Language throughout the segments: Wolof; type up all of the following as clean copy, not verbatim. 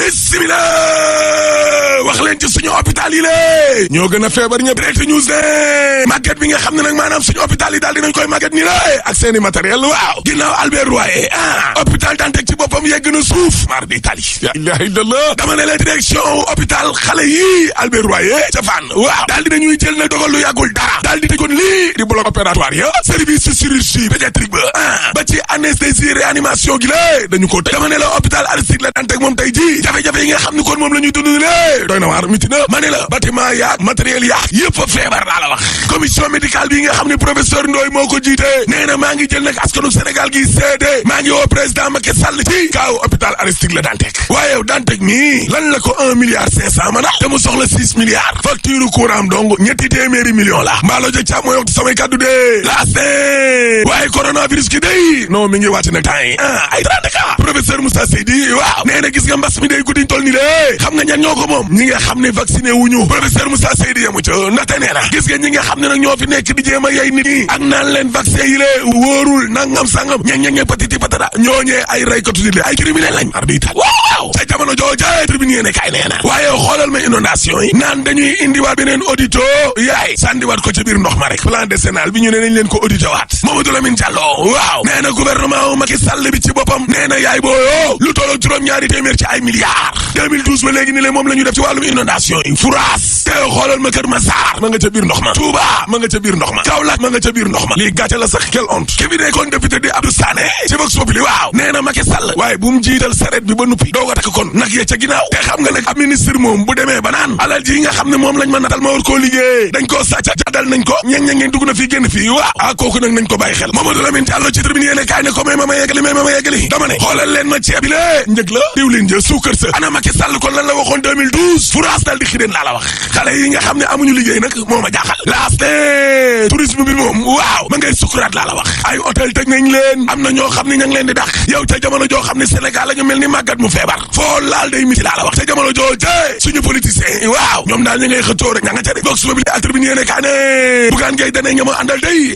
bismillah wax leen ci suñu hôpital yi lée ñoo gën a feebar ñëpp. Direct News ne màgget bi nga xam ne nag maanaam suñu hôpital yi daal dinañ koy màgget ni la ak seeni matériel waaw ginnaaw Albert Royer hôpital Dantec ci boppam yegg na suuf mar di tali la ilaha illallah dama ne la direction hôpital xale yi Albert Royer ca Fann waaw daal dinañuy jël na dogal lu yàggul dara daal di tëjoon lii di bloc opératoire ya service de chirurgie pédiatrique ba ci anesthésie réanimation gi la dañu ko tëj dama ne la hôpital Aristide Le Dantec moom tey ji jafe-jafe yi nga xam ni kon moom la ñuy dund lé doy na waar miti na ma ne la bâtiment yaak matériel yaak yëpp a feebar laa la wax commission médicale bi nga xam ne professeur Ndoye moo ko jiite nee na maa ngi jël nag askanu Sénégal gi seede maa ngi woo président Macky Sall ci kaaw hôpital Aristide Le Dantec waaye Dantec mi lan la ko 1,5 milliard mana te mu soxla 6 milliards facture courant donc ñetti téeméeri millions la mbaalo jëg ca mooy wax samay kaddu de laaste waaye coronavirus ki day non mi ngi wàcc nag temps yi ay 30 cas professeur Moussa Seydi waaw nee na gis nga mbas mi day guddiñ tol ni lée xam nga ñan ñoo ko moom ñi nga xam ne vacciné wuñu professeur Moussa Seydi yamu ca ndaxte nee na gis nga ñi nga xam ne nag ñoo fi nekk di jéem a yey nit ñi ak naan leen vaccin yi lée wóorul nangam sangam ñe patiti patata ñooñee ay raykatu nit ay criminel lañ ar di tal waaw ca jamono jooja tribune yéene kaay nee na waaye xoolal ma inondation yi naan dañuy indiwaat beneen audito yaay sàndiwaat ko ca biir ndox ma rek plan décennal bi ñu ne nañ leen ko audité waat Mamadou Lamine Diallo waaw nee na gouvernement wu Macky Sall bi ci boppam nee na yaay booyo lu tolloog juróom-ñaari téeméer ci ay milliards 2012 ba léegi ni le moom la ñu def ci wàllum inondation yi furaas te xoolal ma Kër Massar ma nga ca biir ndox ma Touba ma nga ca biir ndox ma Kaolack ma nga ca biir ndox ma lii gàcce la sax quelle honte ki fi nekkoon député di Abdou Sané ci Vox Populi waaw nee na Macky Sall waaye bu mu jiital saret bi ba nuppi doog a takk kon nag ya ca ginnaaw te xam nga nag ab ministre moom bu demee ba naan alal ji nga xam ne moom lañ mën natal ma war koo liggéey dañ koo sàcc jàddal nañ ko ñeng dugg na fii génn fii waaw kooku nag nañ ko bàyyi xel Mamadou Lamine Diallo ci tribune yéene kaay ne ko may ma yeggali dama ne xoolal leen ma ceeb bi lée njëg la diwlin ja suukar sa ana Macky Sall kon lan la waxoon 2012 France dal di xideen laa la wax xale yi nga xam ne amuñu liggéey nag moo ma jaaxal laaste tourisme bi moom waaw ma ngay sukuraat laa la wax ay hôtel teg nañ leen am na ñoo xam ne ña ngi leen di dàq yow ca jamono joo xam ne Sénégal la ñu mel ni màggat mu feebar foo laal day miti laa la wax ca jamono joo jee suñu politiciens waaw ñoom daal ñu ngay xëccoo rek ña nga ca de Vox Populi ak Tribune yéene kaa ne Bougane Gueye Dany ñama àndal day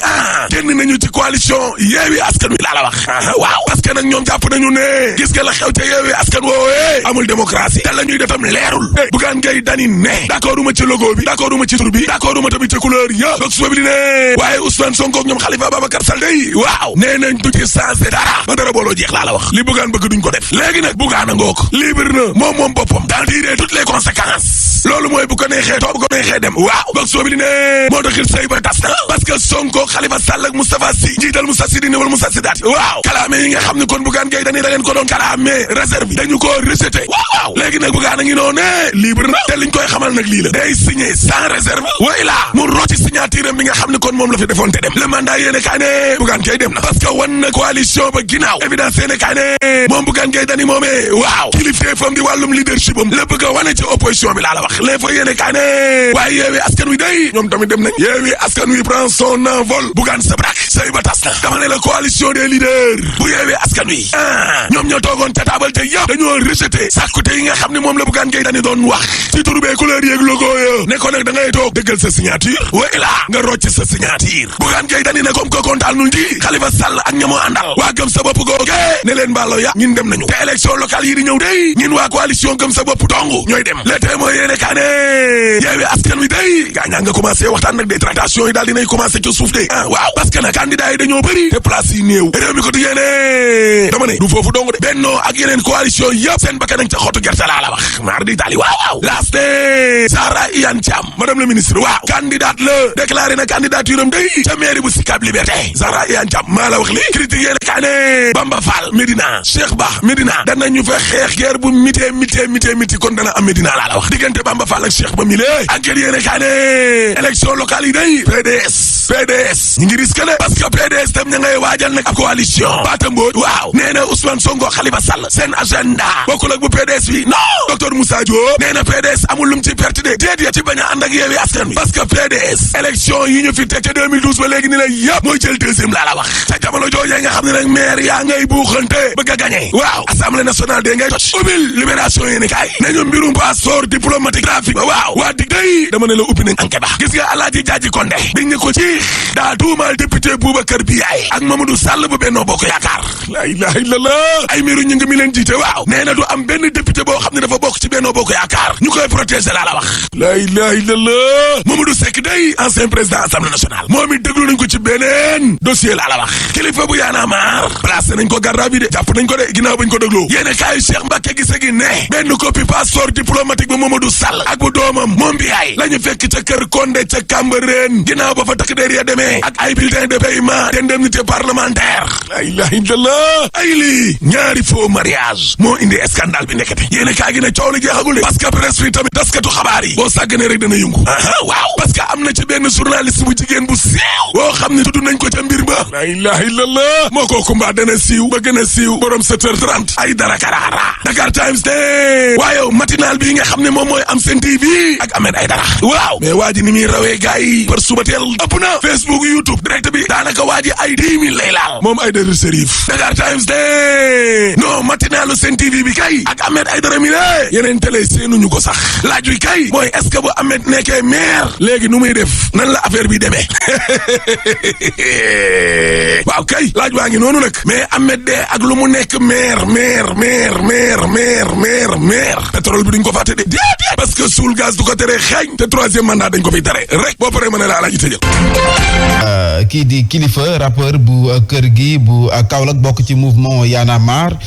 génn nañu ci coalition Yewwi Askan Wi laa la wax waaw parce que nag ñoom jàpp nañu ne gis nga la xew ca Yewwi Askan woowee amul démocratie te la ñuy defam leerul Bougane Gueye Dany ne d'accorduma ci logo bi d'accorduma ci tur bi d'accorduma tamit ci couleur ya Vox Populi ne waaye Ousmane Sonko ak ñoom Khalifa Babacar Sall day waaw nee nañ du ci changé dara ba dara booloo jeex laa la wax li Bougane bëgg duñ ko def léegi nag Bougane a ngoog libre na moom boppam daal tirer toutes les conséquences loolu mooy bu ko neexee toog bu ko neexee dem waaw Vox Populi ne moo taxil sëy ba tas na parce que Sonko Khalifa Sall ak Moustapha Sy njiital Moussa Sidine wala Moussa Sidaati waaw kalaame yi nga xam ne kon Bougane Gueye Dany da leen ko doon kalaame réserve dañu ko rejeté waaw léegi nag Bougane a ngi noonu libre na te liñ koy xamal nag lii la day signé sans réserve way la mu rocci signature bi nga xam ne kon moom la fi defoon te dem le mandat yéene kaay ne Bougane Gueye dem na parce que wan na coalition ba ginnaaw évidence yéene kaay ne moom Bougane Gueye Dany moomee waaw kilifteefam di wàllum leadership am la bëgg a wane ci opposition bi laa la wax l'info yéene kaay ne waaye Yewwi Askan Wi day ñoom tamit dem nañ Yewwi Askan Wi prend son envol Bougane sa brak say ba tas na dama ne la coalition des leaders bu Yewwi Askan Wi ñoom ñoo toogoon ca taabal te yëpp dañoo rejeté sàkkute yi nga xam ne moom la Bougane Gueye Dany doon wax ci turu bee couleur yeeg logo yo ne ko nag da ngay toog dëggal sa signature way la nga rocc sa signature Bougane Gueye Dany ne comme que kontaan nuñ ci Khalifa Sall ak ñamoo àndal waa gëm sa bopp googe ne leen mballo ya ñin dem nañu te élection locale yi di ñëw day ñin waa coalition gëm sa bopp dong ñooy dem le témoin yéene kaa ne Yewwi Askan Wi day gaañaa nga commencé waxtaan nag des tractations yi daal dinay commencé ci suuf de waaw parce que nag candidat yi dañoo bëri te place yi néew réew mi ko di yéene dama ne du foofu dong de Benno ak yeneen coalition yëpp seen bakkan nañ ca xottu gerte laa la wax maar di taali waaw last Zahra Iyane Thiam madame la ministre waaw candidate la déclaré na candidature am day ca mairie bu Sicap Liberté Zahra Iyane Thiam maa la wax li critique yéene kaa ne Bamba Fall Médina Cheikh Ba Médina danañu fa xeex guerre bu miti kon dana am Médina laa la wax diggante Bamba Fall ak Cheikh Ba mi lée enquête yéene kaa ne élection locale yi day PDS ñi ngi risque ne parce que PDS tam ña ngay waajal nag ab coalition Bata Mbodj waaw nee na Ousmane Sonko Khalifa Sall seen agenda bokkul ak bu PDS bi non docteur Moussa Diop nee na PDS amul lum ci perte de déedéet ci bañ a ànd ak Yewwi Askan Wi parce que PDS élection yi ñu fi teg ca 2012 ba léegi ni la yëpp mooy jël deuxième laa la wax ca jamono joojee nga xam ne nag maire yaa ngay buuxante bëgg a gagné waaw assemblée nationale de ngay toj ubbil libération yéeni kaay nañu mbirum passeport diplomatique trafic ba waaw waa dig day dama ne la ubbi nañ enquête ba gis nga Alaaji Jaaji Konde biñ ne ko ci daa tuumal député Boubacar Biaye ak Mamadou Sall bu Benno Bokk Yaakaar la ilaha illallah ay miiru ñu ngi mi leen jiite waaw nee na du am benn député boo xam ne dafa ñu koy protéger laa la wax la ilaha illallah Mamadou Seck day ancien président assemblée nationale moom it déglu nañ ko ci beneen dossier laa la wax kilifa bu Y'en a marre placé nañ ko garde à vue de jàpp nañ ko de ginnaaw bañ ko dégloo yéene kaayu Cheikh Mbacké Guissé gi ne benn copie passeport diplomatique bu Mamadou Sall ak bu doomam moom bi yaay la ñu fekk ca kër Condé ca Cambérène ginnaaw ba fa takk der ya demee ak ay bulletin de paiement d'indemnité parlementaire la ilaha illallah ay lii ñaari faux mariage moo indi scandale bi nekkate yéene kaa gi ne coow li jeexagul de parce que presse bi tamit taskatu xabaar yi boo sàgganee rek dana yëngu waaw parce que am na ci benn journaliste bu jigéen bu siiw boo xam ne tudd nañ ko ca mbir ba la ilaha illallah moo ko kumba dana siiw ba gën a siiw borom 7h30 ay dara karaara Dakar Times de waaye matinal bi nga xam ne moom mooy am seen TV ak Ahmed Aïdara waaw mais waa ji ni muy rawee gars yi par suba teel ëpp na Facebook YouTube direct bi daanaka waa ji ay 10 000 lay laal moom Aïdara Serif Dakar Times de non matinalu seen TV bi kay ak Ahmed Aïdara mi ne yeneen télé seenuñu ko sax laaj wi kay mooy est-ce que bu Ahmed nekkee maire léegi nu muy def nan la affaire bi demee waaw kay laaj waa ngi noonu nag mais Ahmed de ak lu mu nekk maire pétrole bi duñ ko fàtte de déedéet parce que suul gaz du ko tere xeeñ te troisième mandat dañ ko fiy tere rek boo paree ma ne la Alaaji tëjal kii di Kilifeu rappeur bu kër gi bu Kaolack bokk ci mouvement Y'en a marre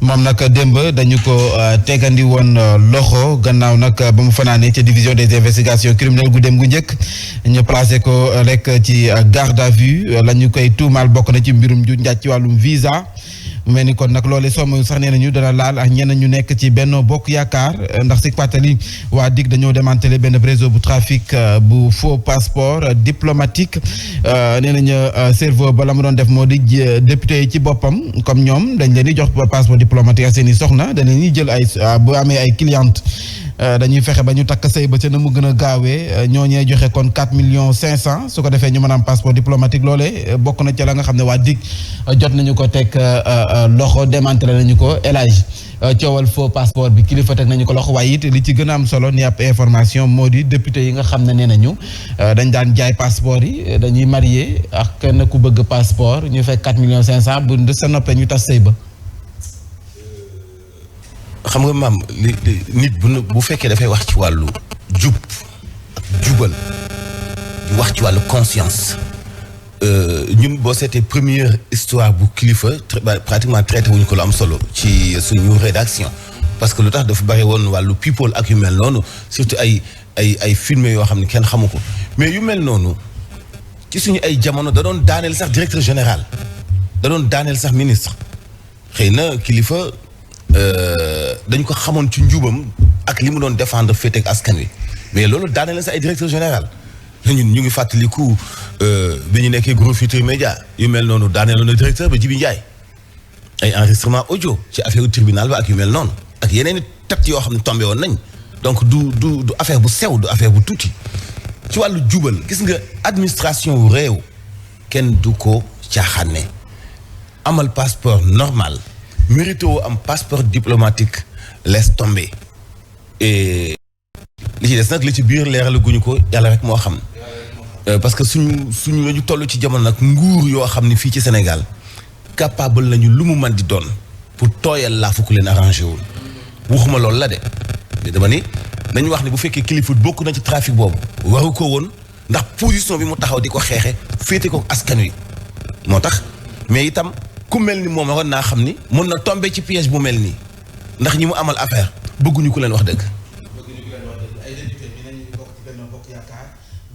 moom nag démb dañu ko tegandi woon loxo gannaaw nag ba mu fanaanee ca division des investigations criminelles gu dem gu njëkk ñu placé ko rek ci garde à vue la ñu koy tuumaal bokk na ci mbirum ju njaaj ci wàllum visa mu mel ni kon nag loolee soo sax nee nañu dana laal ak ñenn ñu nekk ci Benno Bokk Yaakaar ndax si pàttali waa DIC dañoo démantelé benn réseau bu trafic bu faux passeport diplomatique nee nañu cerveau ba la mu doon def moo di député yi ci boppam comme ñoom dañ leen di jox passeport diplomatique ak seen i soxna dañ leen di jël ay bu amee ay cliente dañuy fexe ba ñu takk sëy ba ca na mu gën a gaawee ñooñee joxe kon 4,5 millions su ko defee ñu mën a am passeport diplomatique loolee bokk na ca la nga xam ne waa DIC jot nañu ko teg loxo démantelé nañu ko élage coowal faux passeport bi Kilifeu teg nañu ko loxo waaye it li ci gën a am solo ni ab information moo di député yi nga xam ne nee nañu dañ daan jaay passeport yi dañuy marié ak kenn ku bëgg passeport ñu fekk 4,5 millions bu sa noppee ñu tas sëy ba. xam nga maam li nit bu fekkee dafay wax ci wàllu jub ak jubal di wax ci wàllu conscience ñun boo seetee première histoire bu Kilifeu pratiquement traité wuñu ko lu am solo ci suñu rédaction parce que lu tax dafa bari woon wàllu people ak yu mel noonu surtout ay films yoo xam ne kenn xamu ko mais yu mel noonu ci suñu ay jamono da doon daaneel sax directeur général da doon daaneel sax ministre xëy na Kilifeu dañ ko xamoon ci njubam ak li mu doon défendre féete ak askan wi mais loolu daane la sa ay directeur général ñun ñu ngi fàttaliku bi ñu nekkee groupe Futurs Médias yu mel noonu daane loon na directeur ba Jibi Ndiaye ay enregistrement audio ci affaire tribunal ba ak yu mel noonu ak yeneen i tet yoo xam ne tombé woon nañ donc du affaire bu sew du affaire bu tuuti ci wàllu jubal gis nga administration wu réew kenn du ko caaxaane amal passeport normal mérité woo am passeport diplomatique laisse tomber et li ci des nag li ci biir leeral guñu ko yàlla rek moo xam parce que suñu la ñu toll ci jamono nag nguur yoo xam ne fii ci Sénégal capable nañu lu mu mën di doon pour tooyal laa fukk leen arrangé wul waxuma loolu la de mais dama ni nañu wax ne bu fekkee Kilifeu bokk na ci trafic boobu waru ko woon ndax position bi mu taxaw di ko xeexe féete ko askan wi moo tax mais itam ku mel ni moom waroon naa xam ni mën na tomber ci piège bu mel nii ndax ñi mu amal affaire bëgguñu ku leen wax dëgg. ay député bi nañu bokk ci Benno Bokk Yaakaar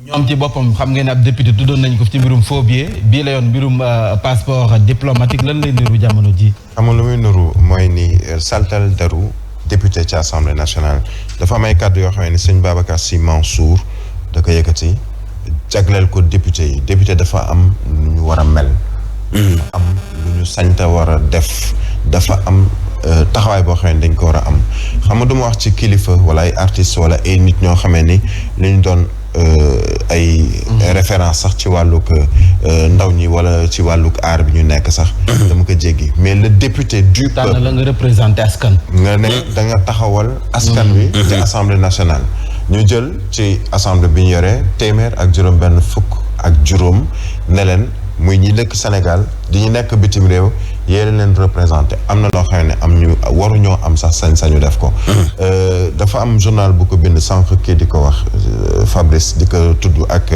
ñoom ci boppam xam ngeen ab député tuddoon nañ ko ci mbirum faux billet bii la yoon mbirum passeport diplomatique lan lay niru jamono ji. xam nga lu muy niru mooy ni saltal daru député ci assemblée nationale dafa am ay kàddu yoo xam ne sëñ Babacar Sy Mansour da ko yëkkati jagleel ko député yi député dafa am lu ñu war a mel. am lu ñu sañta war a def dafa am taxawaay boo xam ne dañ ko war a am xam nga du ma wax ci Kilifeu wala ay artistes wala ay nit ñoo xamee ni li ñu doon ay référence sax ci wàllug ndaw ñi wala ci wàllug aar bi ñu nekk sax dama ko jéggi mais le député du peuple tànn la nga représenté askan nga ne da nga taxawal askan wi ci assemblée nationale ñu jël ci assemblée bi ñu yore téeméer ak juróom benn fukk ak juróom ne leen muy ñi dëkk Sénégal di ñu nekk bitim réew yéen leen représenté am na loo xam ne am ñu waruñoo am sax sañ-sañu def ko dafa am journal bu ko bind sànq kii di ko wax Fabrice di ko tudd ak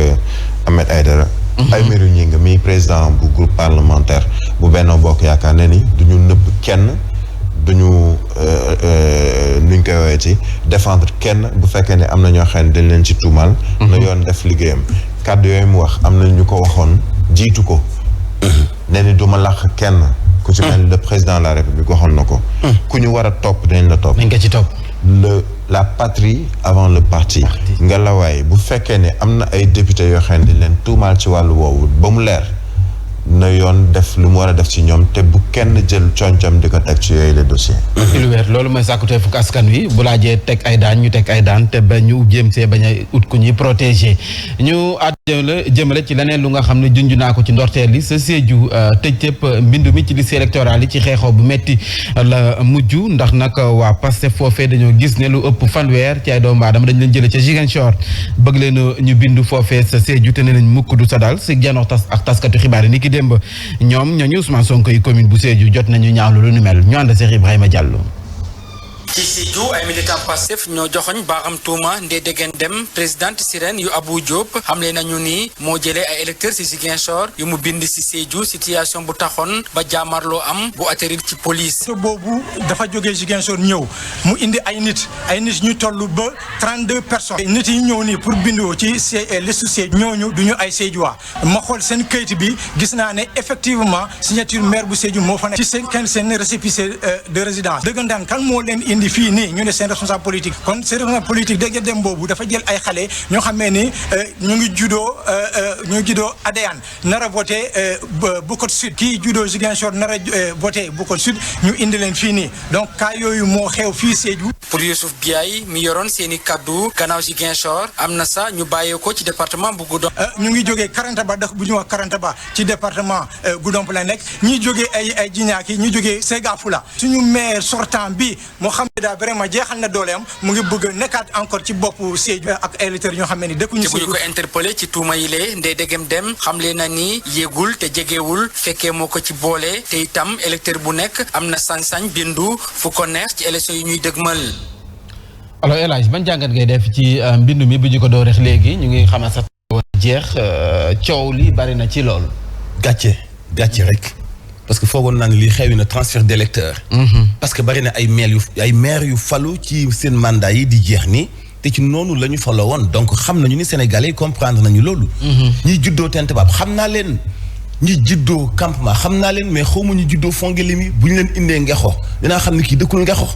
Ahmed Aïdara. Aymérou Gningue mi président bu groupe parlementaire bu Benno Bokk Yaakaar ne ni duñu nëbb kenn duñu nuñ koy woowee ci défendre kenn bu fekkee ne am na ñoo xam ne dañ leen ci tuumal. na yoon def liggéeyam kàddu yooyu mu wax am na ñu ko waxoon jiitu ko. ne ni duma làq kenn. ku ci mel le président de la République waxoon na ko. ku ñu war a topp dañ la topp. nañ ko ci topp. la patrie avant le parti. ngelawaay bu fekkee ne am na ay député yoo xam ne dañ leen tuumaal ci wàllu woowu ba mu leer na yoon def lu mu war a def ci ñoom te bu kenn jël concom di ko teg ci yooyu les dossiers. ci lu weer loolu mooy sàkkutee fukk askan wi bu laajee teg ay daan ñu teg ay daan te ba ñu jéem see bañ a ut ku ñuy protéger ñu jëmale ci leneen lu nga xam ne junj naa ko ci ndorteel li sa Sédhiou tëj mbindu mi ci liste électorale yi ci xeexoo bu metti la mujj ndax nag waa Pastef foofee dañoo gis ne lu ëpp fanweer ci ay doomu aadama dañ leen jëlee ca Ziguinchor bëgg leen ñu bindu foofee sa Sédhiou te ne nañ mukk du sa dal si janoo ak taskatu xibaar yi ni ki démb ñoom ñooñu Ousmane Sonko yi commune bu Sédhiou jot nañu ñaawlu lu nu mel ñu ànd Cheikh Ibrahima Diallo. ci Sédhiou ay militant Pastef ñoo joxoñ baaxam tuuma Ndeye Degen Dem présidente Sirène yu Abou Diop xamle nañu ni moo jëlee ay électeurs ci Ziguinchor yu mu bind ci Sédhiou situation bu taxoon ba jaamarloo am bu atterrir ci police. boobu dafa jógee Ziguinchor ñëw mu indi ay nit ñu toll ba 32 personnes. nit yi ñëw nii pour bindoo ci liste Sédhiou ñooñu duñu ay Sédhiouwa ma xool seen kayit bi gis naa ne effectivement signature maire bu Sédhiou moo fa nekk ci seen récépissé de résidence dëggantaan kan moo leen indi fii nii ñu ne seen responsable politique kon seen responsable politique dégg dem boobu dafa jël ay xale ñoo xamee ni ñu ngi juddoo Adéane nar a voté Bukot Sud kii juddoo Ziguinchor nar a voté Bukot Sud ñu indi leen fii nii donc cas yooyu moo xew fii Sédhiou. pour Youssouf Biaye mi yoroon seen i kaddu gannaaw Ziguinchor am na sax ñu bàyyee ko ci département bu Goudomp. ñu ngi jógee Karantaba dëkk bu ñuy wax Karantaba ci département Goudomp la nekk ñi jógee ay Djinaki ñi jógee Ségafoulah suñu maire sortant bi moo xam ne daal vraiment jeexal na dooleem mu ngi bëgg nekkaat encore ci boppu Sédhiou ak électeurs ñoo xam ne ni dëkkuñu Sédhiou. te bu ñu ko interpellé ci tuuma yi lee Ndeye Degen Dem xamle na ni yéegul te jegewul fekkee moo ko ci boole te itam électeur bu nekk am na sañ-sañ bindu fu ko neex ci élection yi ñuy dëgmal. alors El Hadj ban jàngat ngay def ci mbindu mi bu ñu ko door rek léegi ñu ngi xamal sax jeex coow li bari na ci loolu. gàcce rek. parce que foogoon naa ne lii xewi na transfert d'électeurs. parce que bari na ay maire yu falu ci seen mandat yi di jeex ni te ci noonu la ñu faloo woon donc xam nañu ni Sénégalais yi comprendre nañu loolu. ñi juddoo Tentebab xam naa leen ñi juddoo campement xam naa leen mais xawma ñu juddoo Fongolimbi bu ñu leen indee Ngexo dinaa xam ne kii dëkkul Ngexo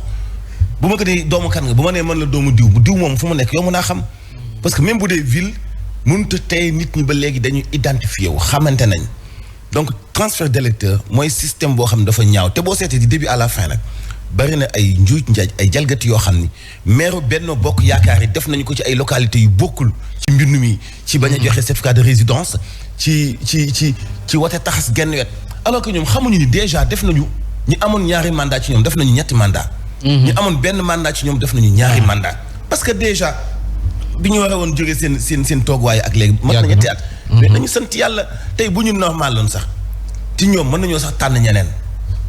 bu ma ko dee doomu kan nga bu ma nee mën la doomu diw moom fu mu nekk yow mën naa xam. parce que même bu dee ville mënut a tey nit ñi ba léegi dañuy identifié wu xamante nañ. donc transfert d'électeurs mooy système boo xam ne dafa ñaaw te boo seetee di début à la fin nag bari na ay njuuj njaaj ay jalgati yoo xam ni maire Benno Bokk Yaakaar yi def nañu ko ci ay localités yu bokkul ci mbindu mi ci bañ a joxe certificat de résidence ci wote taxas genn wet alors que ñoom xamuñu ni déjà def nañu ñi amoon ñaari mandat ci ñoom def nañu ñetti mandat ñi amoon benn mandat ci ñoom def nañu ñaari mandat parce que déjà bi ñu waree woon jógee seen toogwaay ak léegi mat na ñetti at mais nañu sant yàlla tey bu ñu normal loon sax ci ñoom mën nañoo sax tànn ñeneen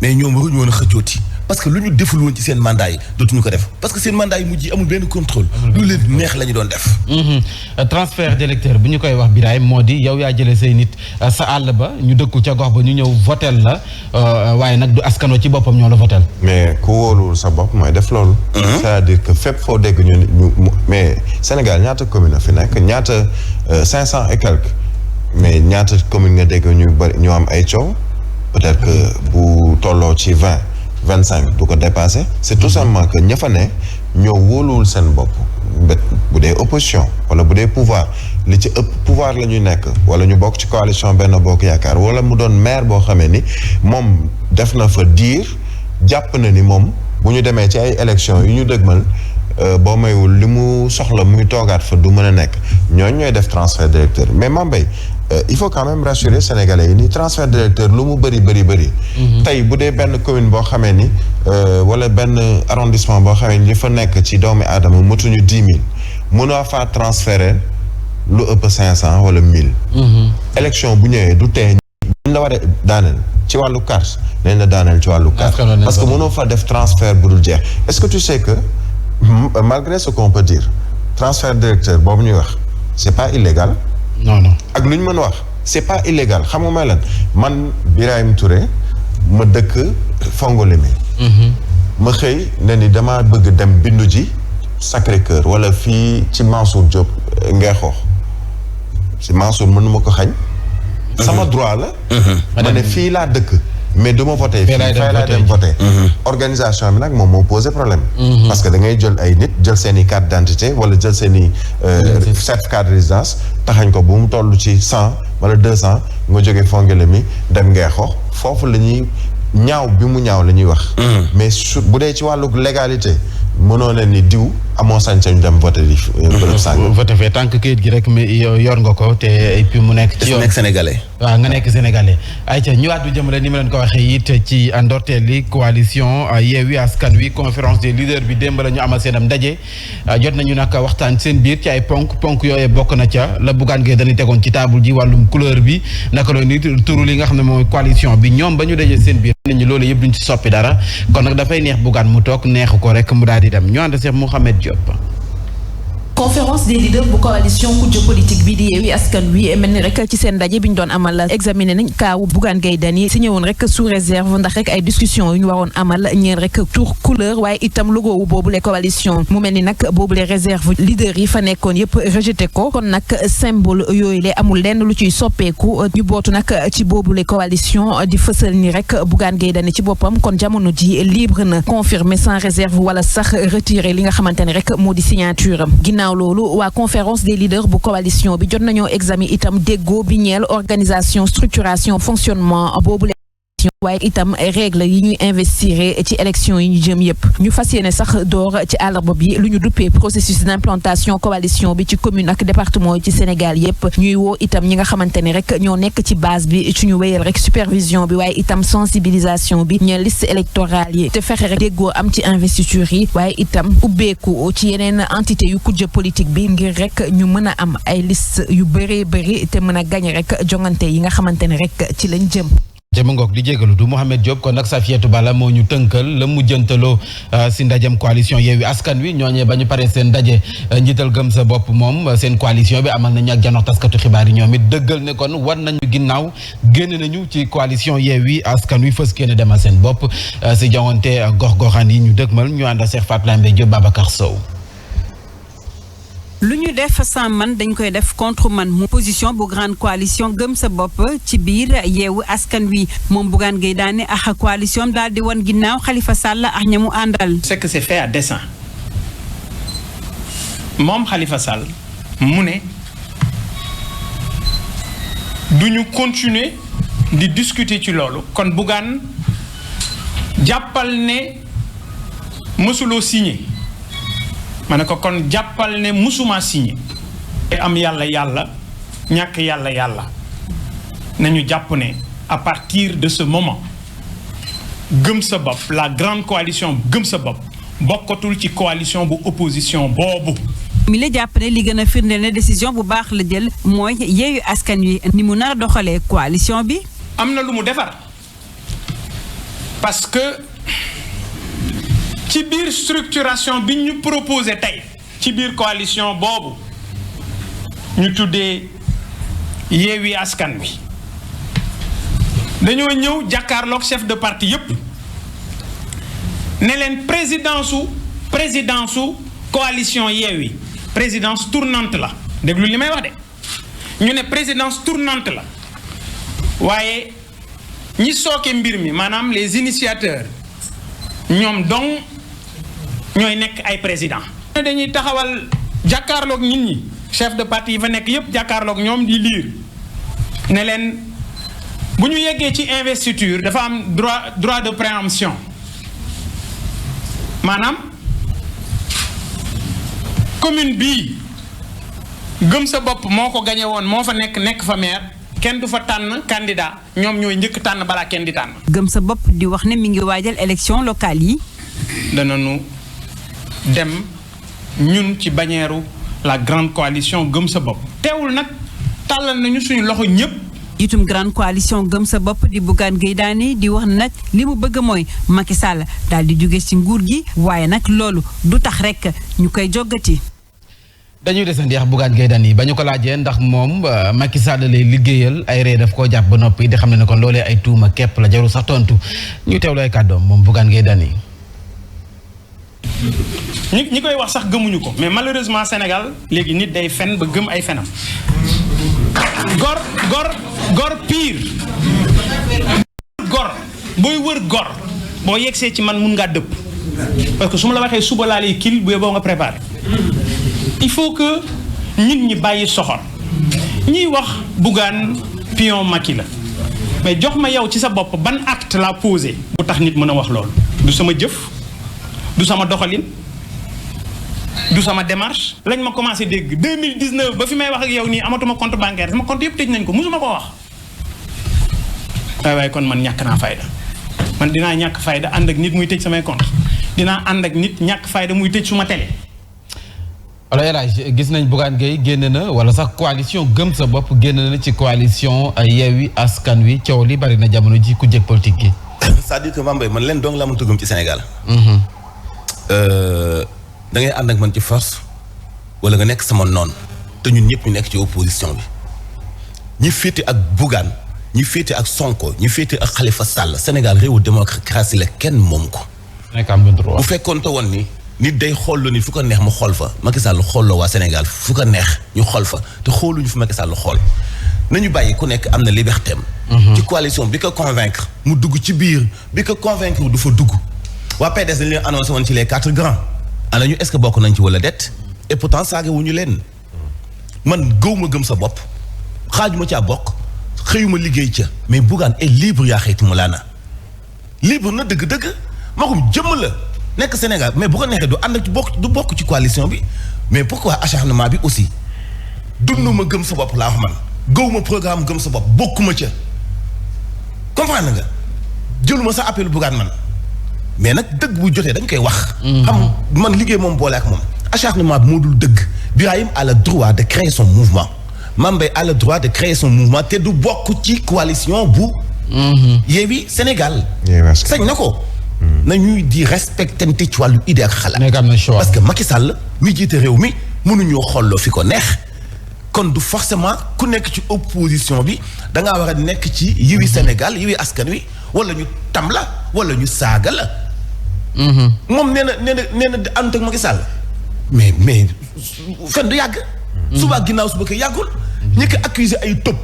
mais ñoom waruñu woon a xëccooti parce que lu ñu deful woon ci seen mandat yi dootuñu ko def parce que seen mandat yi mujj yi amul benn contrôle lu leen neex la ñu doon def transfert d'électeur bu ñu koy wax Birahim moo di yow yaa jëlee say nit sa àll ba ñu dëkku ca gox ba ñu ñëw votel la waaye nag du askanoo ci boppam ñoo la votel mais ku wóoluwul sa bopp mooy def loolu c'est-à-dire que fépp foo dégg ñu mais Sénégal ñaata commune a fi nekk ñaata 500 et quelques mais ñaata commune nga dégg ñu bari ñu am ay coow peut-être que bu tolloo ci 25 du ko dépasser c'est tout simplement que ña fa ne ñoo wóoluwul seen bopp bu dee opposition wala bu dee pouvoir li ci ëpp pouvoir la ñuy nekk wala ñu bokk ci coalition Benno Bokk Yaakaar wala mu doon maire boo xamee ni moom def na fa diir jàpp na ni moom bu ñu demee ci ay élections yu ñu dëgmal boo maywul li mu soxla muy toogaat fa du mën a nekk ñooy def transfert d'électeur mais Mambay il faut quand même rassurer Sénégalais yi ni transfert d'électeur lu mu bëri tey bu dee benn commune boo xamee ni wala benn arrondissement boo xamee ni li fa nekk ci doomi aadama motuñu 10 000 mënoo faa transférer lu ëpp 500 wala 1000 élection bu ñëwee du tee ñu la war a daaneel ci wàllu carte nañ la daaneel ci wàllu carte parce que mënoo fa def transfert bu dul jeex est-ce que tu sais que malgré ce qu'on peut dire transfert directeur boobu ñuy wax c'est pas illégal. non ak lu ñu mën wax c'est pas illégal xam nga may lan man Birahim Touré ma dëkk Fongolemi. ma xëy ne ni dama bëgg dem bindu ji Sacré-Cœur wala fii ci Mansour Diop Ngeexoox si Mansour mënuma ko xañ. sama droit la. ma ne fii laa dëkk. mais du ma voté fii fay laa dem voté. organisation bi nag moom moo posé problème. parce que da ngay jël ay nit jël seen i carte d'identité wala jël seen i certificat de résidence taxañ ko bu mu toll ci 100 wala 200 nga jógee Fongolemi dem Ngeexoox foofu la ñuy ñaaw bi mu ñaaw la ñuy wax. mais su bu dee ci wàllu légalité mënoo ne ni diw amoo sañ-sañ dem voté di bërëb sàng. voté fee tant que kayit gi rek mais yor nga ko te et puis mu nekk ci yoon nekk sénégalais. waaw nga nekk sénégalais ayca ñëwaat du jëmale ni ma leen ko waxee it ci ndorteel li coalition Yewwi Askan Wi conférence des leaders bi démb la ñu amal seenam ndaje jot nañu nag waxtaan seen biir ci ay ponk yooyee bokk na ca la Bougane Gueye dañuy tegoon ci table ji wàllum couleur bi naka la nit turu li nga xam ne mooy coalition bi ñoom ba ñu dajee seen biir nit ñi loolu yëpp duñ ci soppi dara kon nag dafay neex Bougane mu toog neexu ko rek mu daal di dem ñu ànd Cheikh Mouhamed Diop. conférence des leaders bu coalition kujje politique bi di Yewwi Askan Wi mel ni rek ci seen ndaje bi ñu doon amal examiner nañ kaawu Bougane Gueye Dany si ñëwoon rek sous réserve ndax rek ay discussion yu ñu waroon amal ñeen rek tour couleur waaye itam logo wu boobule coalition mu mel ni nag boobule réserve leader yi fa nekkoon yëpp rejeté ko kon nag symbole yooyu le amul lenn lu ciy soppeeku ñu bootu nag ci boobule coalition di fësal ni rek Bougane Gueye Dany ci boppam kon jamono ji libre na confirmer sans réserve wala sax retirer li nga xamante ne rek moo di signature am ginnaaw loolu waa conférence des leaders bu coalition bi jot nañoo examen itam déggoo bi ñeel organisation structuration fonctionnement boobu waaye itam règle yi ñuy investir ci élection yi ñu jëm yëpp ñu fas yéene sax door ci àllarba bi lu ñu duppee processus d'implantation coalition bi ci commune ak département yi ci Sénégal yëpp ñuy woo itam ñi nga xamante ne rek ñoo nekk ci base bi ci ñu wéyal rek supervision bi waaye itam sensibilisation bi ñeel liste électorale yi te fexe rek déggoo am ci investiture yi waaye itam ubbeeku ci yeneen entité yu kujje politique bi ngir rek ñu mën a am ay liste yu bëree bëri te mën a gañe rek jongante yi nga xamante ne rek ci lañ jëm. jëma ngoog di jégalu du Mouhamed Diop kon nag Safiatou Bala moo ñu tënkal la mu jëntaloo si ndajem coalition Yewwi Askan Wi ñooñee ba ñu paree seen ndaje njiital gëm sa bopp moom seen coalition bi amal nañu ak janox taskatu xibaar yi ñoom it dëggal ne kon war nañu ginnaaw génn nañu ci coalition Yewwi Askan Wi fës kenn demal seen bopp si jawante gox-goxaan yi ñu dëgmal ñu ànd ak Cheikh Fatou Lambe Diop Babacar Sow. lu ñu def sans man dañ koy def contre man mu position bu grande coalition gëm sa bopp ci biir Yewwi Askan Wi moom Bougane Gueye Dany ak coalition daal di wan ginnaaw Khalifa Sall ak ñamu àndal. c'est que c'est fait à dessein moom Khalifa Sall mu ne du ñu continuer di discuter ci loolu kon Bougane jàppal ne mësuloo signé. ma ne ko kon jàppal ne musuma signé am yàlla ñàkk yàlla nañu jàpp ne à partir de ce moment gëm sa bopp la grande coalition gëm sa bopp bokkatul ci coalition bu opposition boobu. mi la jàpp ne li gën a firndeel ne décision bu baax la jël mooy Yewwi Askan Wi ni mu nar a doxalee coalition bi. am na lu mu defar parce que. ci biir structuration bi ñu proposé tey ci biir coalition boobu ñu tuddee Yewwi Askan Wi dañoo ñëw jàkkaarloog chef de parti yépp ne leen présidence su coalition Yewwi présidence tournante la déglu li may wax de ñu ne présidence tournante la waaye ñi sooke mbir mi maanaam les initiateurs ñoom donc ñooy nekk ay président dañuy taxawal jàkkaarloog nit ñi chef de parti yi fa nekk yépp jàkkaarloog ñoom di liir ne leen bu ñu yeggee ci investiture dafa am droit de préemption maanaam commune bii gëm sa bopp moo ko gañe woon moo fa nekk fa maire kenn du fa tànn candidat ñoom ñooy njëkk tànn balaa kenn di tànn. gëm sa bopp di wax ne mi ngi waajal élection locale yi. danañu dem ñun ci bannière la grande coalition gëm sa bopp. teewul nag tàllal nañu suñu loxo ñëpp. jiitum grande coalition gëm sa bopp di Bougane Gueye Dany di wax nag li mu bëgg mooy Macky Sall daal di jóge ci nguur gi waaye nag loolu du tax rek ñu koy joggati. dañuy desandi ak Bougane Gueye Dany ba ñu ko laajee ndax moom Macky Sall lay liggéeyal ay ree daf koo jàpp ba noppi di xam ne kon loolee ay tuuma képp la jarul sax tontu ñu teewlu ay kàddoom moom Bougane Gueye Dany. ñi koy wax sax gëmuñu ko mais malheureusement Sénégal léegi nit day fen ba gëm ay fenam. gor pire. gor booy wër gor boo yegsee ci man mun ngaa dëpp parce que su ma la waxee suba laa lay kil boo nga préparé. il faut que nit ñi bàyyi soxor ñiy wax Bougane pion Macky la mais jox ma yow ci sa bopp ban acte la posé bu tax nit mën a wax loolu du sama jëf du sama doxalin du sama démarche lañ ma commencé dégg 2019 ba fi may wax ak yow nii amatuma compte bancaire sama compte yëpp tëj nañ ko musuma ko wax waaye kon man ñàkk naa fayda man dinaa ñàkk fayda ànd ak nit muy tëj samay compte dinaa ànd ak nit ñàkk fayda muy tëj suma télé. alors El Hadj gis nañ Bougane Gueye génn na wala sax coalition gëm sa bopp génn na ci coalition Yewwi Askan Wi coow li bari na jamono ji ku jëkk politique gi. c'est-à-dire que Mame Mbaye man leen dong la ma tëggam ci Sénégal. da ngay ànd ak man ci force wala nga nekk sama noon te ñun ñëpp ñu nekk ci opposition bi ñi féete ak Bougane ñi féete ak Sonko ñi féete ak Khalifa Sall Sénégal réewu démocratie la kenn moom ko. bu fekkoon te woon ni nit day xool ni fu ko neex mu xool fa Macky Sall xooloo waa Sénégal fu ko neex ñu xool fa te xooluñu fu Macky Sall xool nañu bàyyi ku nekk am na liberté am. ci coalition bi ko convaincre mu dugg ci biir bi ko convaincre du fa dugg waa PDS dañu leen annoncé woon ci les 4 grands. ana ñu est-ce que bokk nañ ci wala det et pourtant saaga wuñu leen man gëwuma gëm sa bopp xaajuma caa bokk xëyuma liggéey ca mais Bougane est libre yaa xëyti mu laana libre na dëgg-dëgg magum jëmm la nekk Sénégal mais bu ko neexee du ànd ak du bokk ci coalition bi mais pourquoi acharnement bi aussi dunduma gëm sa bopp laa wax man gëwuma programme gëm sa bopp bokkuma ca comprendre nga jëluma sa appel Bougane man mais nag dëgg bu jotee dañ koy wax. xam man liggéey moom boole ak moom acharnement bi moo dul dëgg Birahim a le droit de créer son mouvement Mame Mbaye a le droit de créer son mouvement te du bokk ci coalition bu. Yewwi Sénégal. sañ na ko. nañuy di respectante ci wàllu idée ak xalaat. parce que Macky Sall mi jiite réew mi mënuñoo xolloo fi ko neex. kon du forcément ku nekk ci opposition bi da ngaa war a nekk ci Yewwi Sénégal Yewwi Askan Wi wala ñu tam la wala ñu saaga la. moom nee na ànd ak Macky Sall mais fen du yàgg. suba ginnaaw suba ko yàggul. ñi ko accusé ay tëb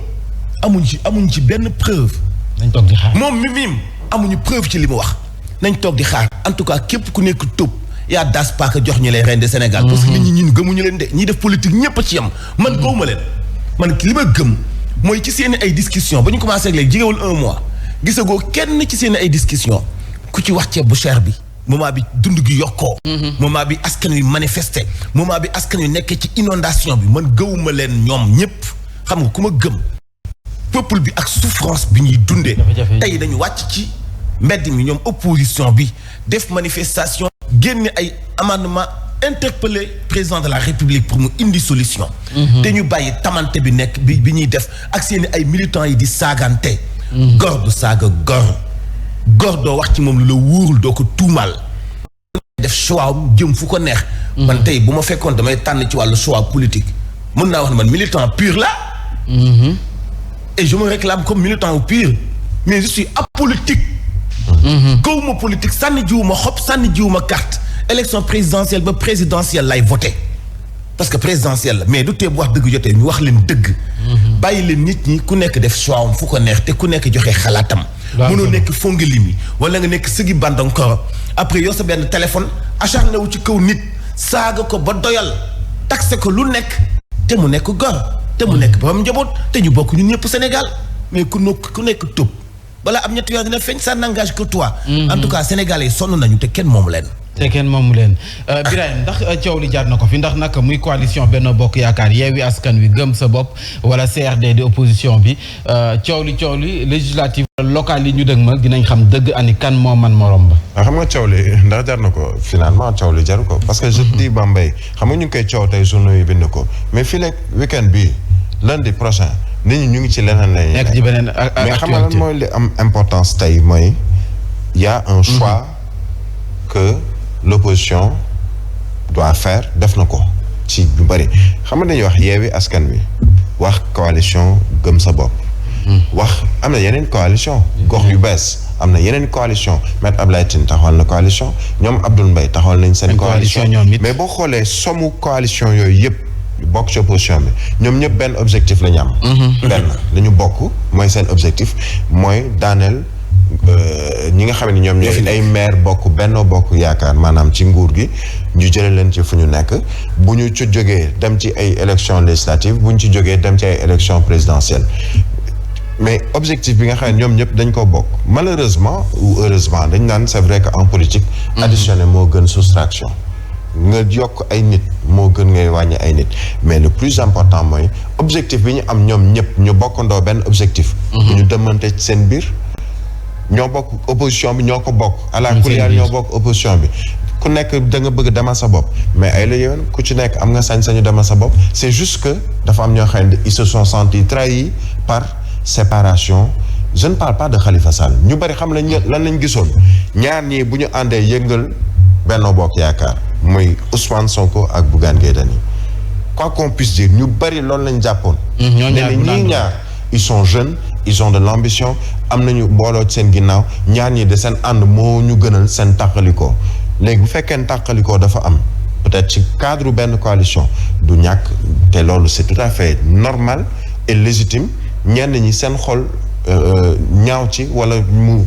amuñ ci benn preuve. nañ toog di xaar moom miim amuñu preuve ci li mu wax. nañ toog di xaar en tout cas képp ku nekk tëb yaa daas paaka jox ñi lay reine de Sénégal. parce que nit ñi ñun gëmuñu leen de ñiy def politique ñëpp a ci yam. man gëwuma leen man li ma gëm mooy ci seen ay discussion ba ñu commencé ak léegi jigéewul 1 mois gisagoo kenn ci seen ay discussion ku ci wax ceeb bu cher bi. moment bi dund gi yokkoo. moment bi askan wi manifesté moment bi askan wi nekkee ci inondation bi man gëwuma leen ñoom ñëpp xam nga ku ma gëm. peuple bi ak souffrance bi ñuy dundee. tey dañu wàcc ci mbedd mi ñoom opposition bi def manifestation. génne ay amendement interpellé président de la République pour mu indi solution. te ñu bàyyi tamante bi nekk bi ñuy def ak seeni ay militants yi di saagante. gor du saaga gor doo wax ci moom lu la wóorul doo ko tuumaal. def choix am jëm fu ko neex. man tey bu ma fekkoon damay tànn ci wàllu choix politique mën naa wax ne man militant pur la. et je me réclame comme militant pur mais je suis apolitique. gëwuma politique sànni jiwuma xob sànni jiwuma carte élection présidentielle ba présidentielle lay voté parce que présidentielle la mais du tee bu wax dëgg jotee ñu wax leen dëgg. bàyyi leen nit ñi ku nekk def choix am fu ko neex te ku nekk joxe xalaatam. mënoo nekk fongi limi wala nga nekk sëgi bandankoro après yow sa benn téléphone acharné wu ci kaw nit saaga ko ba doyal taxé ko lu nekk te mu nekk gor te mu nekk borom njaboot te ñu bokk ñun ñëpp Sénégal mais ku nekk tëb balaa am ñetti yoon dina feeñ ça n'engage que toi. en tout cas sénégalais yi sonn nañu te kenn moomu leen. Birahim ndax coow li jaar na ko fi ndax nag muy coalition Benno Bokk Yaakaar Yewwi Askan Wi gëm sa bopp wala CRD di opposition bi coow li législative locale yi ñu dëgmal dinañ xam dëgg ani kan moo man morom ba. xam nga coow li ndax jar na ko finalement coow li jaru ko parce que je dis Bambey xam nga ñu ngi koy coow tey journaux yi bind ko mais fii leeg week-end bii lundi prochain nit ñi ñu ngi ci leneen lañuy nekk ci beneen mais xam nga lan mooy li am importance tey mooy y a un choix que l'opposition doit faire def na ko ci lu bari xam nga dañuy wax Yewwi Askan Wi wax coalition Gëm Sa Bopp wax am na yeneen coalition gox yu bees am na yeneen coalition Maître Abdoulaye Tine taxawal na coalition ñoom Abdoul Mbaye taxawal nañ seen coalition mais boo xoolee somu coalition yooyu yëpp bokk ci opposition bi ñoom ñëpp benn objectif la ñu am benn la ñu bokk mooy seen objectif mooy daaneel ñi nga xam ne ñoom ñooy ay maire bokk Benno Bokk Yaakaar maanaam ci nguur gi ñu jëlee leen ci fu ñu nekk bu ñu ci jógee dem ci ay élections législatives bu ñu ci jógee dem ci ay élections présidentielles mais objectif bi nga xam ne ñoom ñëpp dañ ko bokk malheureusement ou heureusement dañ naan c'est vrai que en politique additionner moo gën soustraction nga yokk ay nit moo gën ngay wàññi ay nit mais le plus important mooy objectif bi ñu am ñoom ñëpp ñu bokkandoo benn objectif ñu demante ci seen biir ñoo bokk opposition bi ñoo ko bokk à la couleur ñoo bokk opposition bi ku nekk da nga bëgg demal sa bopp mais ay la yéwén ku ci nekk am nga sañ-sañu demal sa bopp c'est juste que dafa am ñoo xam ne ils se sont sentis trahis par séparation je ne parle pas de Khalifa Sall ñu bari xam lañ lan lañ gisoon ñaar ñii bu ñu àndee yëngal Benno Bokk Yaakaar muy Ousmane Sonko ak Bougane Gueye Dany quoi qu'on puisse dire ñu bari loolu lañ jàppoon ñii ñaar ils sont jeunes ils ont de l'ambition am nañu mbooloo ci seen ginnaaw ñaar ñi de seen ànd moo ñu gënal seen tàqalikoo léegi bu fekkee tàqalikoo dafa am peut-être ci cadre benn coalition du ñàkk te loolu c'est tout à fait normal et légitime ñenn ñi seen xol ñaaw ci wala mu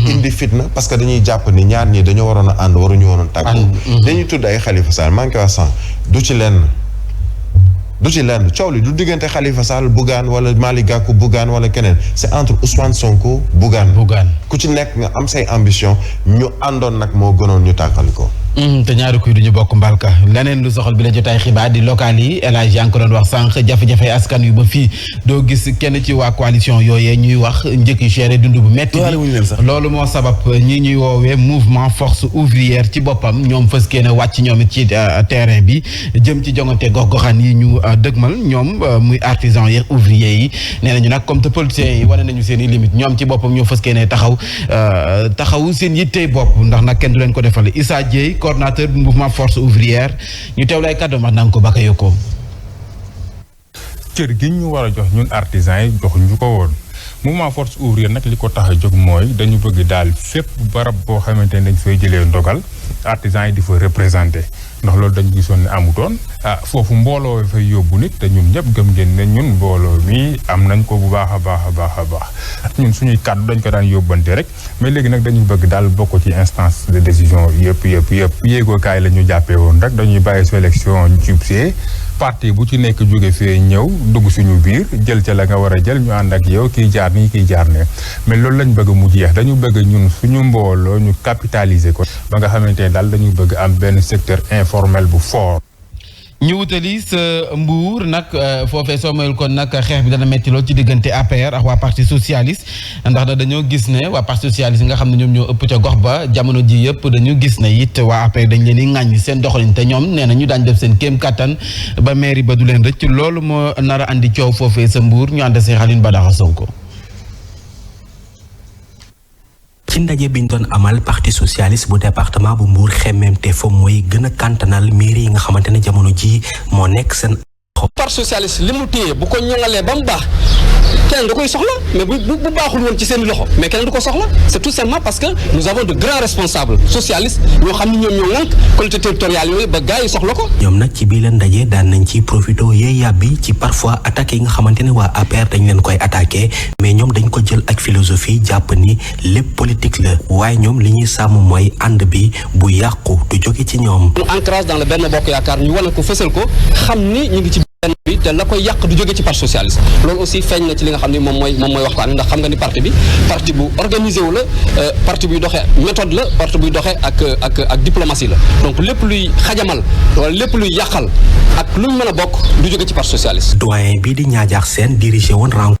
indi fitna parce que dañuy jàpp ni ñaar ñi dañoo waroon a ànd waruñu woon a tàggoo dañuy tudd ay Khalifa Sall maa ngi koy wax sànq du ci lenn coow li du diggante Khalifa Sall Bougane wala Malick Gakou Bougane wala keneen c'est entre Ousmane Sonko Bougane ku ci nekk nga am say ambition ñu àndoon nag moo gënoon ñu tàqali ko te ñaari kuy duñu bokk mbalka leneen lu soxal bi la jotaay xibaar di local yi El Hadj yaa ngi ko doon wax sànq jafe-jafe askan yu ba fii doo gis kenn ci waa coalition yooyee ñuy wax njëkk yu cher dund bu metti loolu moo sabab ñi ñuy woowee mouvement force ouvrière ci boppam ñoom fës kee ne wàcc ñoom it ci terrain bi jëm ci jongante gox-goxaan yi ñu dëgmal ñoom muy artisan yi ouvrier yi nee nañu nag comme te politiciens yi wane nañu seen i limite ñoom ci boppam ñoo fës kee ne taxaw seen yittey bopp ndax nag kenn du leen ko defal Issa Dieye coordinateur du mouvement force ouvrière ñu teew lay kàddu wax nanga ko baka yokko cër gi ñu war a jox ñun artisans yi jox ñu ko woon mouvement force ouvrière nag li ko tax a jóg mooy dañu bëgg daal fépp barab boo xamante ne dañ fay jëlee ndogal artisans yi di fa représenté ndax loolu dañu gisoon ne amutoon foofu mbooloo fay yóbbu nit te ñun ñëpp gëm ngeen ne ñun mbooloo mi am nañ ko bu baax a baax ñun suñuy kàddu dañ ko daan yóbbante rek mais léegi nag dañu bëgg daal bokk ci instance de décision yëpp yéegookaay la ñu jàppee woon rek dañuy bàyyi su élection jubsee parti bu ci nekk jóge fee ñëw dugg suñu biir jël ca la nga war a jël ñu ànd ak yow kiy jaar nii kiy jaar ne mais loolu lañ bëgg mu jeex dañu bëgg ñun suñu mbooloo ñu capitaliser ko ba nga xamante ne daal dañu bëgg am benn secteur informel bu fort. ñu wutali sa Mbour nag foofee soo mayul kon nag xeex bi dana metti lool ci diggante APR ak waa parti socialiste ndax da dañoo gis ne waa parti socialiste nga xam ne ñoom ñoo ëpp ca gox ba jamono ji yëpp dañu gis ne it waa APR dañ leen di ŋàññi seen doxalin te ñoom nee na ñu daañ def seen kéem kattan ba mairie ba du leen rëcc loolu moo nar a andi coow foofee sa Mbour ñu ànd see Xalin Badara Sonko. ci ndaje biñ doon amal parti socialiste bu département bu Mbour xemmemte fa mooy gën a kantanal mairie yi nga xamante ne jamono ji moo nekk seen parti socialiste li mu téye bu ko ñoŋalee ba mu baax keneen da koy soxla mais bu baaxul woon ci seen loxo mais keneen du ko soxla c'est tout simplement parce que nous avons de grands responsables socialistes ñoo xam ne ñoom ñoo ŋànk collectivités territoriales yooyu ba gars yi soxla ko. ñoom nag ci bii leen ndaje daan nañ ci profité yee yàbbi ci parfois attaques yi nga xamante ne waa APR dañ leen koy attaqué mais ñoom dañ ko jël ak philosophie jàpp ni lépp politique la waaye ñoom li ñuy sàmm mooy ànd bi bu yàqu du jóge ci ñoom. ñu ancrage dans le Benno Bokk Yaakaar ñu wane ko fësal ko xam ni ñu ngi ci benn bi te la koy yàq du jóge ci parti socialiste loolu aussi feeñ na ci li nga xam ni moom mooy waxtaan ndax xam nga ni parti bi parti bu organisé wu la parti buy doxee méthode la parti buy doxee ak diplomatie la donc lépp luy xajamal wala lépp luy yàqal ak lu ñu mën a bokk du jóge ci parti socialiste. doyen bii di Ñaajax Sène dirigé woon rencontre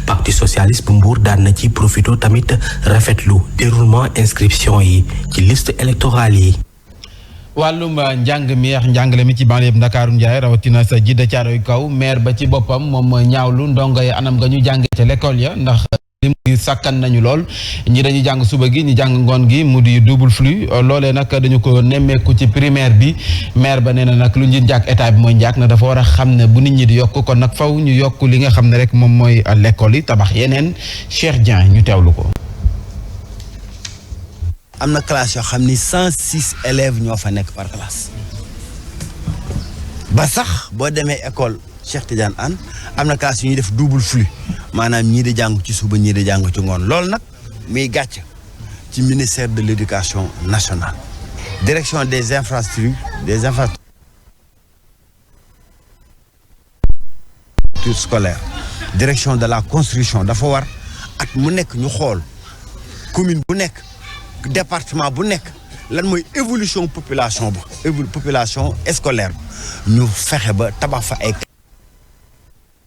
parti socialiste bu Mbour daan na ci profito tamit rafetlu déroulement inscription yi ci liste électorale yi. wàllum njàng mi ak njàngale mi ci banlieue Ndakaaru Ndiaye rawatina sa Djiddah Thiaroye Kaw maire ba ci boppam moom mooy ñaawlu ndongo yi anam nga ñu jàngee ca l'école ya ndax lim gi sàkkan nañu lool ñi dañuy jàng suba gi ñi jàng ngoon gi mu di double flux loolee nag dañu ko nemmeeku ci primaire bi maire ba nee na nag lu ñu njàkk état bi mooy njàkk na dafa war a xam ne bu nit ñi di yokk kon nag faw ñu yokk li nga xam ne rek moom mooy l'école yi tabax yeneen Cheikh Dieng ñu teewlu ko. am na classe yoo xam ni 106 élèves ñoo fa nekk par classe ba sax boo demee école Cheikh Tidiane Anne am na classe yu ñuy def double flux maanaam ñii di jàng ci suba ñii di jàng ci ngoon loolu nag muy gàcc ci ministère de l'éducation nationale direction des infrastructures scolaires direction de la construction dafa war at mu nekk ñu xool commune bu nekk département bu nekk lan mooy évolution population population scolaire ñu fexe ba tabax fa ay.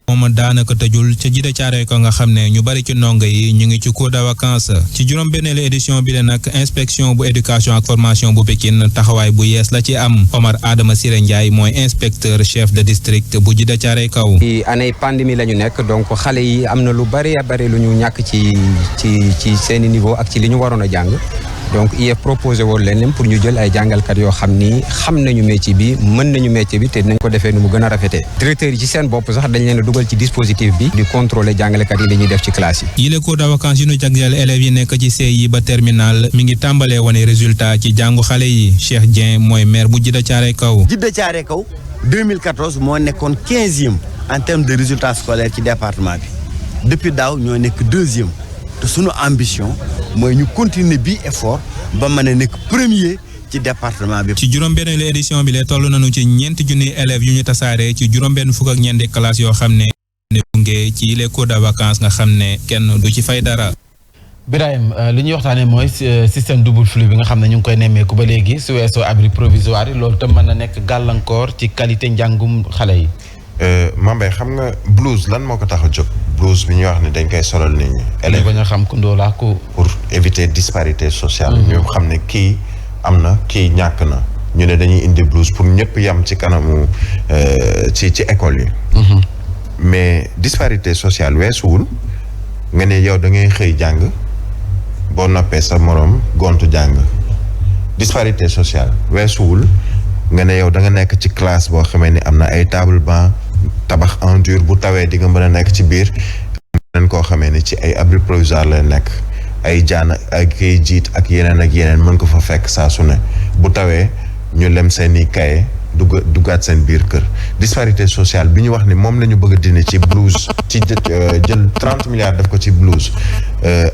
moom daanaka tëjul ca Djiddah Thiaroye Kaw nga xam ne ñu bari ci ndongo yi ñu ngi ci cours de vacances ci juróom-benneelu édition bi la nag inspection bu éducation ak formation bu Pikine taxawaay bu yees la ci am Omar Adama Siré Ndiaye mooy inspecteur chef de district bu Djiddah Thiaroye Kaw. ci année pandémie la ñu nekk donc xale yi am na lu bari lu ñu ñàkk ci seeni niveau ak ci li ñu waroon a jàng. donc IEF proposé woon leen pour ñu jël ay jàngalkat yoo xam ni xam nañu métier bi mën nañu métier bi te dinañ ko defee nu mu gën a rafetee directeurs yi ci seen bopp sax dañ leen a dugal ci dispositif bi di contrôler jàngalekat yi li ñuy def ci classe yi. yile cours de vacances yu ñu jagleel élèves yi nekk ci CI ba terminal mi ngi tàmbalee wane résultat ci jàngu xale yi Cheikh Dieng mooy maire bu Djiddah Thiaroye Kaw. Djiddah Thiaroye Kaw 2014 moo nekkoon 15e en termes de résultats scolaires ci département bi depuis daaw ñoo nekk 2e. te sunu ambition mooy ñu continuer bi effort ba mën a nekk premier ci département bi. ci juróom-benneelu édition bi la toll nañu ci 4 junniy élèves yu ñu tasaare ci juróom-benn fukk ak ñeenti classes yoo xam ne gunge ci les cours de vacances nga xam ne kenn du ci fay dara. Birahim li ñuy waxtaanee mooy système double flux bi nga xam ne ñu ngi koy nemmeeku ba léegi su weesoo abri provisoire yi loolu tam mën na nekk gàllankoor ci qualité njàngum xale yi. Mambay xam nga blouse lan moo ko tax a jóg blouse bi ñuy wax ne dañ koy solal nit ñi. élèves bañ a xam ku ndóol ak ku. pour éviter disparité sociale. ñu xam ne kii am na kii ñàkk na ñu ne dañuy indi blouse pour ñëpp yam ci kanamu ci école yi. mais disparité sociale weesuwul nga ne yow da ngay xëy jàng boo noppee sa moroom gontu jàng disparité sociale weesuwul. nga ne yow da nga nekk ci classe boo xamee ni am na ay table banc tabax en dur bu tawee di nga mën a nekk ci biir leen koo xamee ni ci ay abri provisoire la nekk ay jaan ay kay jiit ak yeneen mën ko fa fekk saa su ne bu tawee ñu lem seeni kaye duggaat seen biir kër disparité sociale bi ñu wax ni moom la ñu bëgg a dindi ci blouse ci jël 30 milliards def ko ci blouse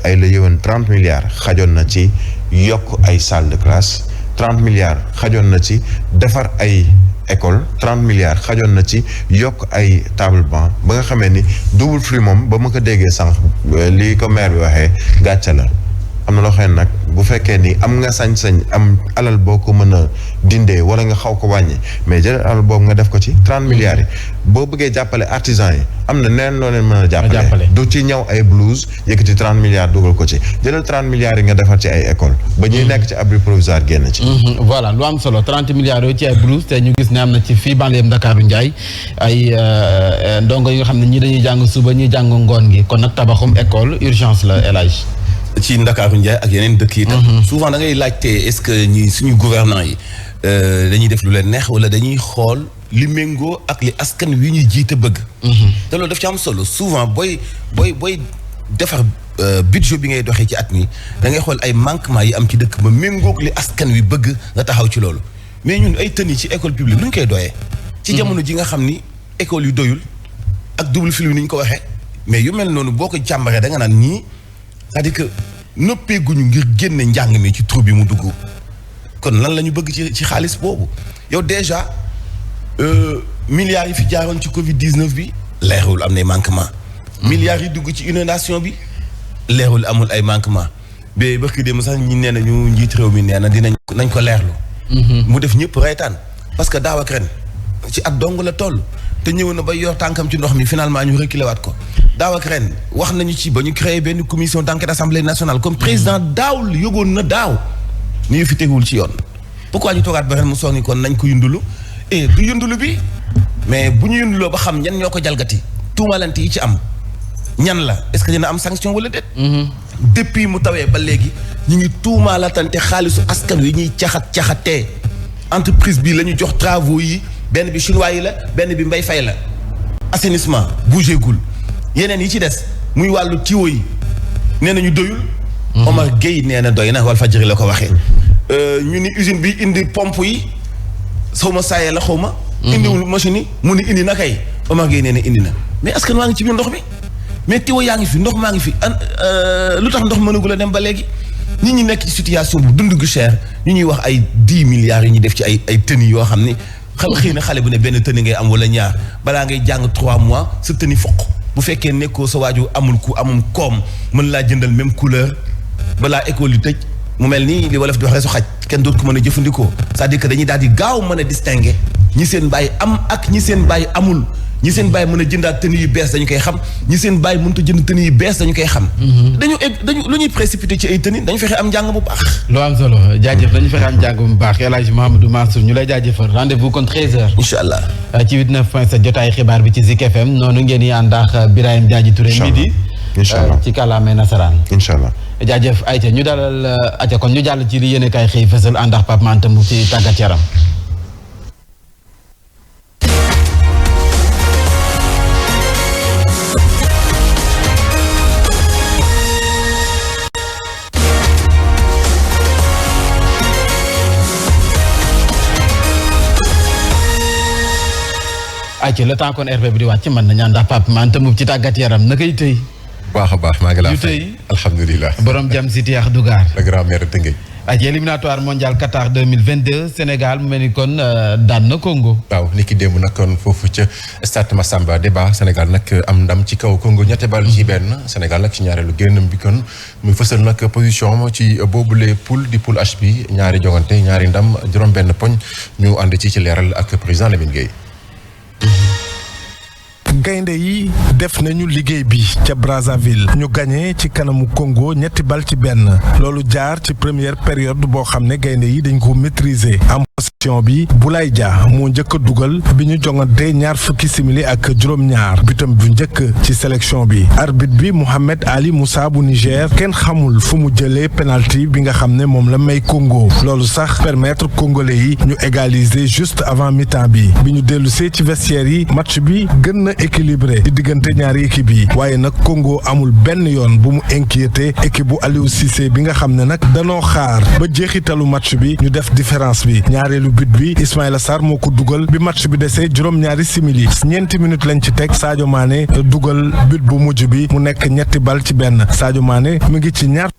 ay la yëwan 30 milliards xajoon na ci yokk ay salle de classe 30 milliards xajoon na ci defar ay école 30 milliards xajoon na ci yokk ay table banc ba nga xamee ni double flux moom ba ma ko déggee sànq lii ko maire bi waxee gàcce la am na loo xam ne nag bu fekkee ni am nga sañ-sañ am alal boo ko mën a dindee wala nga xaw ko wàññi mais jël alal boobu nga def ko ci 30 milliards yi boo bëggee jàppale artisans yi am na neen loo leen mën a jàppale du ci ñëw ay blouse yëkkati 30 milliards dugal ko ci jëlal 30 milliards yi nga defar ci ay école ba ñuy nekk ci abri provisoire génn ci voilà lu am solo 30 milliards yooyu ci ay blouse te ñu gis ne am na ci fii banlieue Ndakaaru Ndiaye ay ndongo yi nga xam ne ñi dañuy jàng suba ñi jàng ngoon gi kon nag tabaxum école urgence la El Hadj ci Ndakaaru Ndiaye ak yeneen dëkk yi tam souvent da ngay laajte est-ce que ñi suñu gouvernants yi dañuy def lu leen neex wala dañuy xool li méngoo ak li askan wi ñuy jiite bëgg te loolu daf ci am solo souvent booy defar budget bi ngay doxee ci at mi da ngay xool ay manquements yi am ci dëkk ba méngoog li askan wi bëgg nga taxaw ci loolu mais ñun ay tëni ci école publique lu ñu koy doyee ci jamono ji nga xam ni école yu doyul ak double flux ni ñu ko waxee mais yu mel noonu boo ko càmbaree da nga naan ñii c'est-à-dire que noppeeguñu ngir génne njàng mi ci trou bi mu dugg kon lan la ñu bëgg ci xaalis boobu yow déjà milliards yi fi jaaroon ci Covid 19 bi leerul am nay manquement milliards yi dugg ci inondation bi leerul amul ay manquement ba bëkk dem sax ñi nee nañu njiit réew mi nee na nañ ko leerlu mu def ñëpp reetaan parce que daaw ak ren ci at dong la toll te ñëw na ba yor tànkam ci ndox mi finalement ñu reculé waat ko daaw ak ren wax nañu ci ba ñu créé benn commission d'enquête assemblée nationale comme président daawul yëgoon na daaw ñu fi tegul ci yoon pourquoi ñu toogaat ba ren mu soog ni kon nañ ko yundulu et du yundulu bi mais bu ñu yunduloo ba xam ñan ñoo ko jalgati tuumalante yi ci am ñan la est-ce que dina am sanction wala déet. depuis mu tawee ba léegi ñu ngi tuumaalatante xaalisu askan wi ñuy caxatee entreprise bi la ñu jox travaux yi benn bi chinois yi la benn bi Mbaye Faye la assainissement bougé gul yeneen yi ci des muy wàllu tuyau yi nee na ñu doyul. Omar Gueye nee na doy na Walfadjri la ko waxee. ñu ni usine bi indi pompe yi xaw ma saayee la xaw ma. indiwul machine yi mu ni indi na kay Omar Gueye nee na indi na mais askan waa ngi ci biir ndox mi mais tuyau yaa ngi fi ndox maa ngi fi lu tax ndox mënagul a dem ba léegi nit ñi nekk ci situation bu dund gu cher ñu ñuy wax ay 10 milliards yu ñuy def ci ay tenue yoo xam ni xëy na xale bu ne benn tenue ngay am wala ñaar balaa ngay jàng 3 mois sa tenue foq bu fekkee nekkoo sa waaju amul koom mën laa jëndal même couleur balaa école yi tëj mu mel nii li wolof di wax resu xaj kenn dootu ko mën a jëfandikoo c'est-à-dire que dañuy daal di gaaw mën a distinguer ñi seen bàyyi am ak ñi seen bàyyi amul ñi seen bàyyi mën a jëndaat tenue yu bees dañu koy xam ñi seen bàyyi mënut a jënd tenue yu bees dañu koy xam. dañu lu ñuy précipité ci ay tenue dañu fexe am njàng bu baax. loo am solo jaajëf dañu fexe am njàng bu baax El Hadj Mouhamadou Mansour ñu lay jaajëfal rendez-vous kon 13h. incha allah ci 89.7 jotaay xibaar bi ci Zik FM noonu ngeen di ànd ak Birahim Diadji Touré. midi ci kàllaamay nasaraan. incha allah jaajëf Aïcha ñu dalal Aïcha kon ñu jàll ci li yéen a kaay xëy fësal ànd ak Pape Mante mu ci tàggat yaram. ayca le temps kon RP bi di wàcc mën nañu ànd ak Pape Mante mu ci tàggat yaram na koy tëy. baax a baax maa ngi laa fay alhamdulilah. borom jam City ak Dougar. la grand-mère Tëngéej. ayca éliminatoire mondial Qatar 2022 Sénégal mu mel ni kon daan na Congo. waaw ni ki démb nag kon foofu ca stade Massamba Déba Sénégal nag am ndam ci kaw Congo ñetti bal ci benn Sénégal nag ci ñaareelu génnam bi kon muy fësal nag position ci boobule poule di poule H bi ñaari jongante ñaari ndam juróom-benn poñ ñu ànd ci leeral ak président Lamine Gueye. gaynde yi def nañu liggéey bi ca Brazzaville ñu gagné ci kanamu Congo ñetti bal ci benn loolu jaar ci première période boo xam ne gaynde yi dañ ko maîtriser am possession bi Boulaye Dia moo njëkk a dugal bi ñu jongante ñaar fukki simili ak juróom-ñaar butam bu njëkk ci sélection bi arbitre bi Mohamed Ali Moussa bu Niger kenn xamul fu mu jëlee penalty bi nga xam ne moom la may Congo loolu sax permettre congolais yi ñu égaliser juste avant mi-temps bi ñu dellusee ci vestiaire yi match bi gën na équilibré di diggante ñaari équipe yi waaye nag Congo amul benn yoon bu mu inquiété équipe bu Aliou Cissé bi nga xam ne nag danoo xaar ba jeexitalu match bi ñu def différence bi ñaareelu but bi Ismaïla Sarr moo ko dugal bi match bi desee juróom-ñaari simili ñeenti minutes lañ ci teg Sadio Mané dugal but bu mujj bi mu nekk ñetti bal ci benn Sadio Mané mu ngi ci ñaar